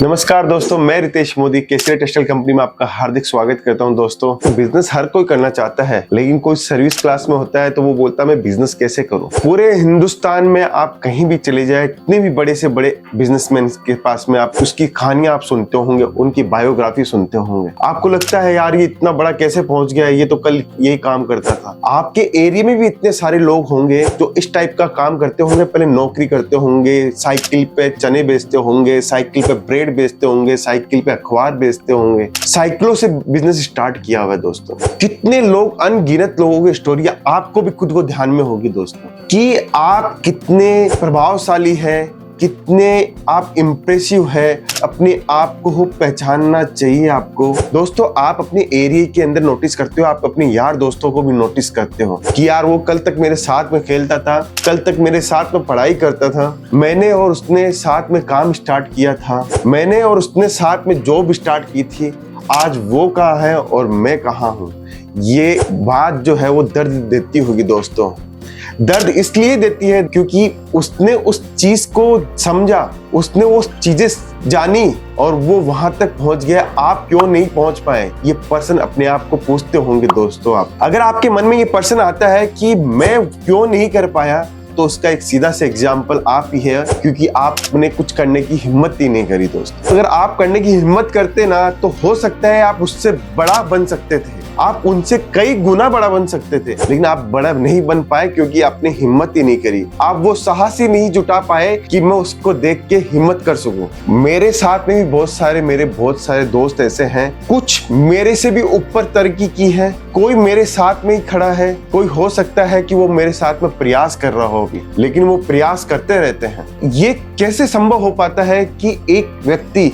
नमस्कार दोस्तों, मैं रितेश मोदी केसरी टेक्सटाइल कंपनी में आपका हार्दिक स्वागत करता हूं। दोस्तों, बिजनेस हर कोई करना चाहता है, लेकिन कोई सर्विस क्लास में होता है तो वो बोलता है मैं बिजनेस कैसे करूं। पूरे हिंदुस्तान में आप कहीं भी चले जाए, कितने भी बड़े से बड़े बिजनेसमैन के पास में आप उसकी कहानियां आप सुनते होंगे, उनकी बायोग्राफी सुनते होंगे। आपको लगता है यार ये इतना बड़ा कैसे पहुंच गया, ये तो कल यही काम करता था। आपके एरिया में भी इतने सारे लोग होंगे जो इस टाइप का काम करते होंगे। पहले नौकरी करते होंगे, साइकिल पे चने बेचते होंगे, साइकिल पे ब्रेड बेचते होंगे, साइकिल पे अखबार बेचते होंगे, साइकिलों से बिजनेस स्टार्ट किया हुआ है। दोस्तों, कितने लोग, अनगिनत लोगों की स्टोरी आपको भी खुद को ध्यान में होगी दोस्तों, कि आप कितने प्रभावशाली हैं, कितने आप इम्प्रेसिव है। अपने आप को पहचानना चाहिए आपको। दोस्तों, आप अपने एरिया के अंदर नोटिस करते हो, आप अपने यार दोस्तों को भी नोटिस करते हो कि यार वो कल तक मेरे साथ में खेलता था, कल तक मेरे साथ में पढ़ाई करता था, मैंने और उसने साथ में काम स्टार्ट किया था, मैंने और उसने साथ में जॉब स्टार्ट की थी, आज वो कहाँ है और मैं कहाँ हूँ। ये बात जो है वो दर्द देती होगी दोस्तों। दर्द इसलिए देती है क्योंकि उसने उस चीज को समझा, उसने वो चीजें जानी और वो वहां तक पहुंच गया। आप क्यों नहीं पहुंच पाए, ये पर्सन अपने आप को पूछते होंगे दोस्तों। आप अगर आपके मन में ये पर्सन आता है कि मैं क्यों नहीं कर पाया, तो उसका एक सीधा से एग्जाम्पल आप ही है, क्योंकि आपने कुछ करने की हिम्मत ही नहीं करी। दोस्तों, अगर आप करने की हिम्मत करते ना, तो हो सकता है आप उससे बड़ा बन सकते थे, आप उनसे कई गुना बड़ा बन सकते थे, लेकिन आप बड़ा नहीं बन पाए क्योंकि आपने हिम्मत ही नहीं करी। आप वो साहस ही नहीं जुटा पाए कि मैं उसको देख के हिम्मत कर सकूं। मेरे साथ में भी बहुत सारे दोस्त ऐसे हैं, कुछ मेरे से भी ऊपर तरक्की की है, कोई मेरे साथ में ही खड़ा है, कोई हो सकता है कि वो मेरे साथ में प्रयास कर रहा हो भी, लेकिन वो प्रयास करते रहते हैं। ये कैसे संभव हो पाता है कि एक व्यक्ति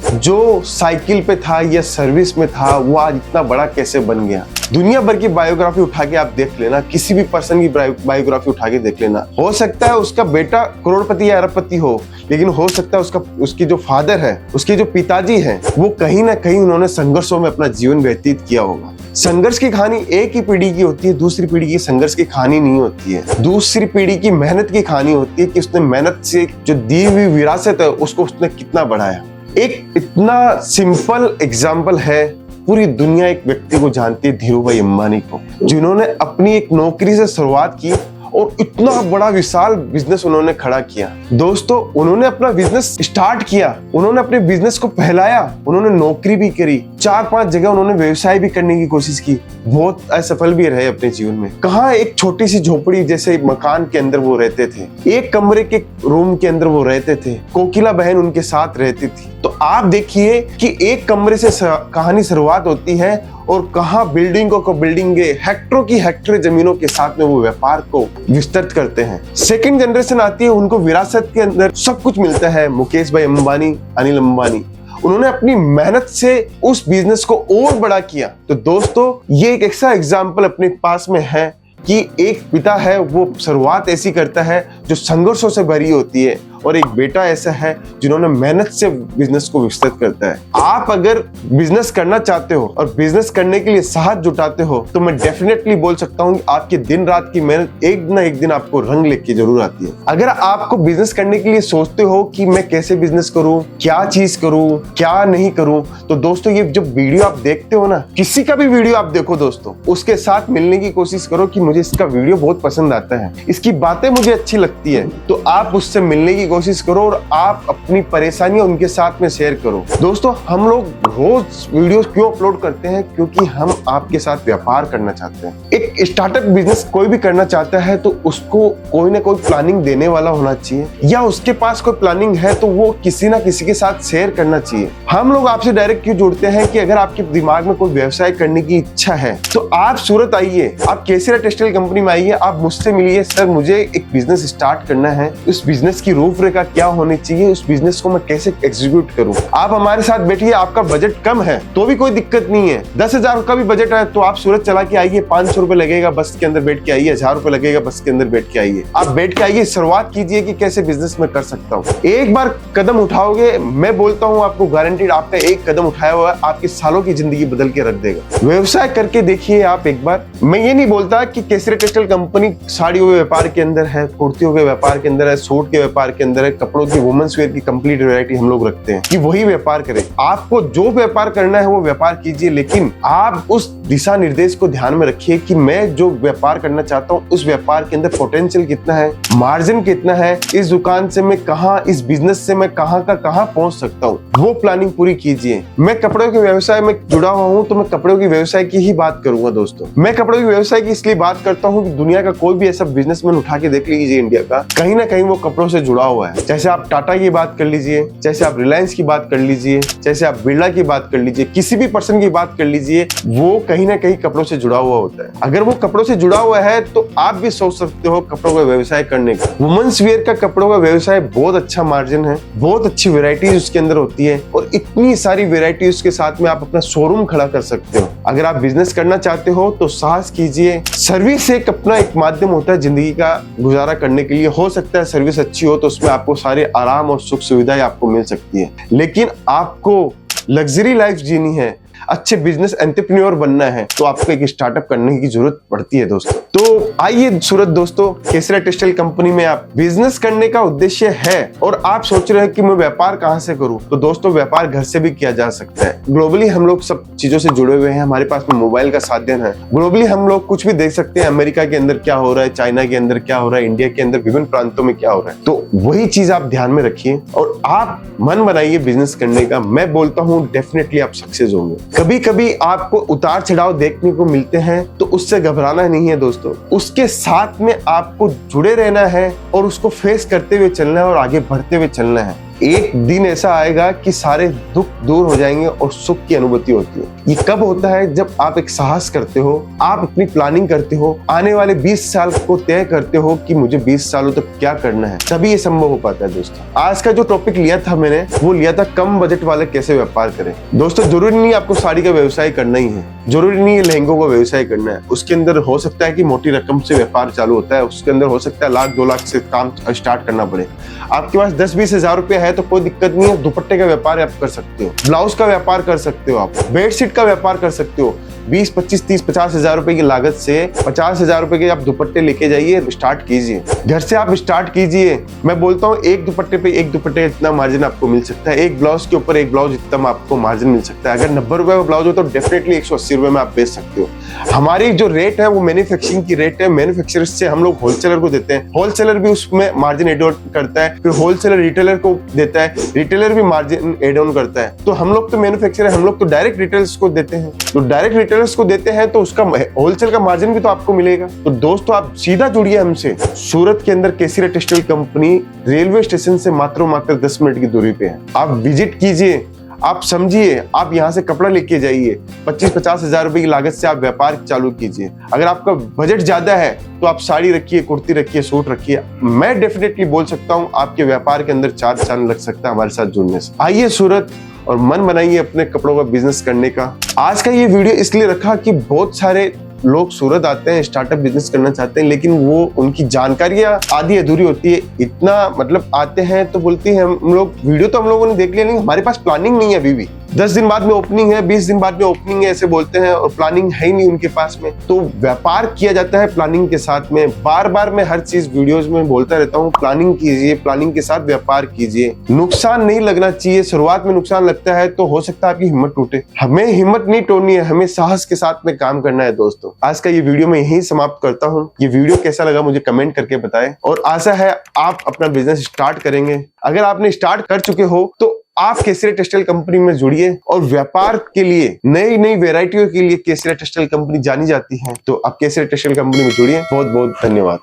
जो साइकिल पे था या सर्विस में था, वो आज इतना बड़ा कैसे बन गया। दुनिया भर की बायोग्राफी उठा के आप देख लेना, किसी भी पर्सन की बायोग्राफी उठा के देख लेना। हो सकता है उसका बेटा करोड़पति या अरबपति हो, लेकिन हो सकता है उसकी जो फादर है, उसके जो पिताजी हैं, वो कहीं ना कहीं उन्होंने संघर्षों में अपना जीवन व्यतीत किया होगा। संघर्ष की कहानी एक ही पीढ़ी की होती है, दूसरी पीढ़ी की संघर्ष की कहानी नहीं होती है। दूसरी पीढ़ी की मेहनत की कहानी होती है कि उसने मेहनत से जो दी हुई विरासत है उसको उसने कितना बढ़ाया। एक इतना सिंपल एग्जाम्पल है, पूरी दुनिया एक व्यक्ति को जानती है, धीरूभाई अंबानी को, जिन्होंने अपनी एक नौकरी से शुरुआत की और इतना बड़ा विशाल बिजनेस उन्होंने खड़ा किया। दोस्तों, उन्होंने अपना बिजनेस स्टार्ट किया, उन्होंने अपने बिजनेस को फैलाया, उन्होंने नौकरी भी करी, 4-5 जगह उन्होंने व्यवसाय भी करने की कोशिश की, बहुत असफल भी रहे अपने जीवन में। कहाँ एक छोटी सी झोपड़ी जैसे मकान के अंदर वो रहते थे, एक कमरे के रूम के अंदर वो रहते थे, कोकिला बहन उनके साथ रहती थी। तो आप देखिए कि एक कमरे से कहानी शुरुआत होती है और कहां बिल्डिंगों को बिल्डिंगे, हेक्टरों की हेक्टर जमीनों के साथ में वो व्यापार को विस्तृत करते हैं। सेकंड जनरेशन आती है, उनको विरासत के अंदर सब कुछ मिलता है। मुकेश भाई अंबानी, अनिल अंबानी, उन्होंने अपनी मेहनत से उस बिजनेस को और बड़ा किया। तो दोस्तों, ये एक ऐसा एग्जाम्पल अपने पास में है कि एक पिता है, वो शुरुआत ऐसी करता है जो संघर्षों से भरी होती है, और एक बेटा ऐसा है जिन्होंने मेहनत से बिजनेस को विकसित करता है। आप अगर बिजनेस करना चाहते हो और बिजनेस करने के लिए साहस जुटाते हो, तो मैं डेफिनेटली बोल सकता हूँ कि आपकी दिन रात की मेहनत एक ना एक दिन आपको रंग लेके जरूर आती है। अगर आपको बिजनेस करने के लिए सोचते हो कि मैं कैसे बिजनेस करूँ, क्या चीज करूँ, क्या नहीं करूँ, तो दोस्तों ये जब वीडियो आप देखते हो ना, किसी का भी वीडियो आप देखो दोस्तों, उसके साथ मिलने की कोशिश करो कि मुझे इसका वीडियो बहुत पसंद आता है, इसकी बातें मुझे अच्छी लगती है, तो आप उससे मिलने की कोशिश करो और आप अपनी परेशानियां उनके साथ में शेयर करो। दोस्तों, हम लोग रोज वीडियोस क्यों अपलोड करते हैं? क्योंकि हम आपके साथ व्यापार करना चाहते हैं। एक स्टार्टअप बिजनेस कोई भी करना चाहता है तो उसको कोई ना कोई प्लानिंग देने वाला होना चाहिए, या उसके पास कोई प्लानिंग है तो वो किसी ना किसी के साथ शेयर करना चाहिए। हम लोग आपसे डायरेक्ट क्यों जुड़ते हैं कि अगर आपके दिमाग में कोई व्यवसाय करने की इच्छा है तो आप सूरत आइए, आप केसरी टेक्सटाइल कंपनी में आइए, आप मुझसे मिलिए। सर, मुझे एक बिजनेस स्टार्ट करना है, उस बिजनेस की रूपरेखा क्या होनी चाहिए, उस बिजनेस को मैं कैसे एग्जीक्यूट करूं। आप हमारे साथ बैठिए। आपका बजट कम है तो भी कोई दिक्कत नहीं है, 10,000 का भी बजट है तो आप सूरत चला के आइए, 500 रुपए लगेगा बस के अंदर बैठ के आइए, 1000 रुपए लगेगा बस के अंदर बैठ के आइए। आप बैठ के आइए, शुरुआत कीजिए कि कैसे बिजनेस में कर सकता हूँ। एक बार कदम उठाओगे, मैं बोलता हूँ आपको गारंटीड, आपका एक कदम उठाया हुआ आपकी सालों की जिंदगी बदल के रख देगा। व्यवसाय करके देखिए आप एक बार। मैं ये नहीं बोलता कि केसरी टेक्सटाइल कंपनी साड़ियों के व्यापार के अंदर है, कुर्तियों के व्यापार के अंदर है, सूट के व्यापार के अंदर है, कपड़ों की वुमेन्स वेयर की कंप्लीट वैरायटी हम लोग रखते हैं कि वही व्यापार करें। आपको जो व्यापार करना है वो व्यापार कीजिए, लेकिन आप उस दिशा निर्देश को ध्यान में रखिए कि मैं जो व्यापार करना चाहता हूँ उस व्यापार के अंदर पोटेंशियल कितना है, मार्जिन कितना है, इस दुकान से मैं कहाँ, इस बिजनेस से मैं कहाँ का कहाँ पहुंच सकता हूँ, वो प्लानिंग पूरी कीजिए। मैं कपड़ों के व्यवसाय में जुड़ा हुआ हूँ तो मैं कपड़ों के व्यवसाय की ही बात करूंगा दोस्तों। मैं कपड़ों के व्यवसाय की इसलिए बात करता हूँ कि दुनिया का कोई भी ऐसा बिजनेसमैन उठा के देख लीजिए इंडिया का, कहीं ना कहीं वो कपड़ों से जुड़ा हुआ है। जैसे आप टाटा की बात कर लीजिए, जैसे आप रिलायंस की बात कर लीजिए, जैसे आप बिरला की बात कर लीजिए, किसी भी पर्सन की बात कर लीजिए, वो कहीं ना कहीं कपड़ों से जुड़ा हुआ होता है। अगर वो कपड़ों से जुड़ा हुआ है तो आप भी सोच सकते हो कपड़ों का व्यवसाय करने का। वुमेन्स वेयर का कपड़ों का व्यवसाय बहुत अच्छा मार्जिन है, बहुत अच्छी वेराइटीज उसके अंदर होती है और इतनी सारी वेराइटीज के साथ में आप अपना शोरूम खड़ा कर सकते हो। अगर आप बिजनेस करना चाहते हो तो साहस कीजिए। सर्विस एक अपना एक माध्यम होता है जिंदगी का गुजारा करने के लिए। हो सकता है सर्विस अच्छी हो तो उसमें आपको सारे आराम और सुख सुविधाएं आपको मिल सकती है, लेकिन आपको लग्जरी लाइफ जीनी है, अच्छे बिजनेस एंटरप्रेन्योर बनना है तो आपको एक स्टार्टअप करने की जरूरत पड़ती है दोस्तों। तो आइए सूरत दोस्तों, केसरिया टेक्सटाइल कंपनी में आप बिजनेस करने का उद्देश्य है और आप सोच रहे हैं कि मैं व्यापार कहां से करूं, तो दोस्तों व्यापार घर से भी किया जा सकता है। ग्लोबली हम लोग सब चीजों से जुड़े हुए हैं, हमारे पास में मोबाइल का साधन है। ग्लोबली हम लोग कुछ भी देख सकते हैं, अमेरिका के अंदर क्या हो रहा है, चाइना के अंदर क्या हो रहा है, इंडिया के अंदर विभिन्न प्रांतों में क्या हो रहा है। तो वही चीज आप ध्यान में रखिए और आप मन बनाइए बिजनेस करने का। मैं बोलता हूँ डेफिनेटली आप सक्सेस होंगे। कभी कभी आपको उतार चढ़ाव देखने को मिलते हैं तो उससे घबराना नहीं है दोस्तों, उसके साथ में आपको जुड़े रहना है और उसको फेस करते हुए चलना है और आगे बढ़ते हुए चलना है। एक दिन ऐसा आएगा कि सारे दुख दूर हो जाएंगे और सुख की अनुभूति होती है। ये कब होता है? जब आप एक साहस करते हो, आप अपनी प्लानिंग करते हो, आने वाले 20 साल को तय करते हो कि मुझे 20 सालों तक क्या करना है, तभी ये संभव हो पाता है दोस्तों। आज का जो टॉपिक लिया था मैंने, वो लिया था कम बजट वाले कैसे व्यापार करें। दोस्तों जरूरी नहीं आपको साड़ी का व्यवसाय करना ही है, जरूरी नहीं है लहंगों का व्यवसाय करना है। उसके अंदर हो सकता है कि मोटी रकम से व्यापार चालू होता है, उसके अंदर हो सकता है 1-2 लाख से काम स्टार्ट करना पड़े। आपके पास 10-20 हजार रुपया है तो कोई दिक्कत नहीं है, दुपट्टे का व्यापार आप कर सकते हो, ब्लाउज का व्यापार कर सकते हो, आप बेडशीट का व्यापार कर सकते हो। 20, 25, 30, 50 हजार रुपए की लागत से 50 हजार रुपए के आप दुपट्टे लेके जाइए, स्टार्ट कीजिए, घर से आप स्टार्ट कीजिए। मैं बोलता हूँ एक दुपट्टे पे एक दुपट्टे इतना मार्जिन आपको मिल सकता है, एक ब्लाउज के ऊपर एक ब्लाउज इतना आपको मार्जिन मिल सकता है। अगर 90 रुपए का ब्लाउज हो तो डेफिनेटली 180 रुपए में आप बेच सकते हो। हमारी जो रेट है वो मैन्युफैक्चरिंग की रेट है, मैन्युफैक्चरर से हम लोग होलसेलर को देते हैं, होलसेलर भी उसमें मार्जिन एड ऑन करता है, फिर होलसेलर रिटेलर को देता है, रिटेलर भी मार्जिन एड ऑन करता है। तो हम लोग तो मैन्युफैक्चरर, हम लोग तो डायरेक्ट रिटेलर्स को देते हैं, तो डायरेक्ट रिटेलर्स को देते हैं तो उसका होलसेल का मार्जिन भी तो आपको मिलेगा। तो दोस्तों आप सीधा जुड़िए हमसे। सूरत के अंदर केसरिया टेक्सटाइल कंपनी रेलवे स्टेशन से मात्र 10 मिनट की दूरी पे है। आप विजिट कीजिए, आप समझिए, आप यहाँ से कपड़ा लेके जाइए, 25-50 हजार रुपए की लागत से आप व्यापार चालू कीजिए। अगर आपका बजट ज्यादा है तो आप साड़ी रखिए, कुर्ती रखिए, सूट रखिए। मैं डेफिनेटली बोल सकता हूँ आपके व्यापार के अंदर 4 चांद लग सकता है हमारे साथ जुड़ने से। आइए सूरत और मन बनाइए अपने कपड़ों का बिजनेस करने का। आज का ये वीडियो इसलिए रखा कि बहुत सारे लोग सूरत आते हैं, स्टार्टअप बिजनेस करना चाहते हैं, लेकिन वो उनकी जानकारियां आधी अधूरी होती है। इतना मतलब आते हैं तो बोलते हैं हम लोग वीडियो तो हम लोगों ने देख लिया, नहीं हमारे पास प्लानिंग नहीं है अभी भी। 10 दिन बाद में ओपनिंग है, 20 दिन बाद में ओपनिंग है, ऐसे बोलते हैं और प्लानिंग है ही नहीं उनके पास में। तो व्यापार किया जाता है प्लानिंग के साथ में। बार बार मैं हर चीज वीडियोस में बोलता रहता हूँ, प्लानिंग कीजिए, प्लानिंग के साथ व्यापार कीजिए। नुकसान नहीं लगना चाहिए। शुरुआत में नुकसान लगता है तो हो सकता है आपकी हिम्मत टूटे। हमें हिम्मत नहीं तोड़नी है, हमें साहस के साथ में काम करना है दोस्तों। आज का ये वीडियो मैं यहीं समाप्त करता हूँ। ये वीडियो कैसा लगा मुझे कमेंट करके बताएं और आशा है आप अपना बिजनेस स्टार्ट करेंगे। अगर आपने स्टार्ट कर चुके हो तो आप केसरिया टेक्सटाइल कंपनी में जुड़िए और व्यापार के लिए नई वेराइटियों के लिए केसरिया टेक्सटाइल कंपनी जानी जाती है। तो आप केसरिया टेक्सटाइल कंपनी में जुड़िए। बहुत बहुत धन्यवाद।